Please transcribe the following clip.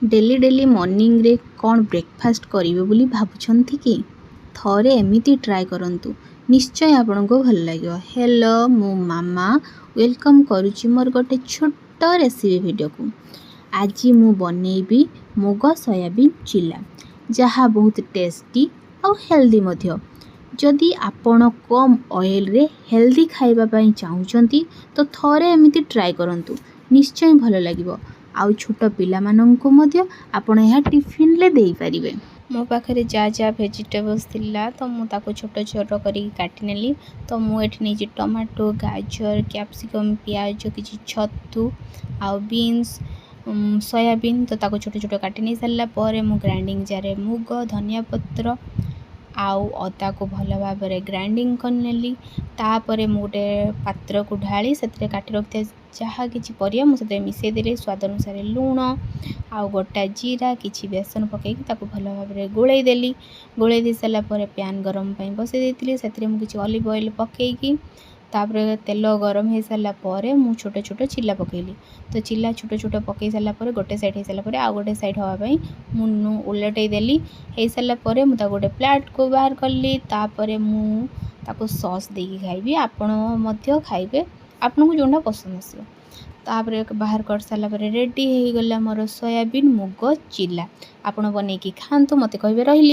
Daily daily morning रे कौन breakfast करिवे बोली भाबुछंती कि थरे एमिति ट्राए करंतु निश्चय आपनको भल लागियो। हेलो मो मामा वेलकम करूची मोर गोटे छोट रेसिपी वीडियो को। आज मु बनेबी मुग सोयाबीन चिल्ला जहा बहुत टेस्टी और हेल्दी मध्य। जदि आपण कम ऑयल रे हेल्दी खाइबा पई चाहुचंती तो थरे एमिति ट्राए करंतु निश्चय भल लागिबो। आउ छोट पिला माननकु मध्य आपण यह टिफिन ले देई परिबे। मो पाखरे जा वेजिटेबल्स थिला तो मु ताको छोट छोट करी काटी नेली। तो मु एठी नै टमाटो गाजर कैप्सिकम प्याज किछि छतु आउ बीन्स सोयाबीन तो ताको छोट छोट काटी नै सारला परे मु ग्राइंडिंग जारे मुग धनिया पत्र आउ अदा को भल भाव में ग्राइंडिंग कर नेली। तापरे मु गोटे पात्र को ढाली से काटी रखते जहाँ किसी परिया मुझे मिसई देली स्वाद अनुसार लुण आउ गोटा जीरा किछि बेसन पकईकी ताको भल भाव में गोलई देली। गोलई दे सारा पर पैन गरम पाई बसई देइतिली सेतिरे मु किछि ऑलिव ऑयल पकईकी तापर तेल गरम हो सारा पर मु छोट छोट चिल्ला पकईली। तो चिल्ला छोट छोट पकई सारा पर गोटे साइड हो सारा पर आउ गोटे साइड हवाई मु उलटई देली। हो सारा पर मु ता गोटे प्लेट को बाहर कली। तापर मु ताको सॉस देकी खाइबी आपण मध्य खाइबे आपन को जोंडा पसंद आसी। तापर बाहर कर सारा पर रेडी हो गला मोर सोयाबीन मुग चिल्ला। आपण बनेकी खांतु मते कहबे रहिली।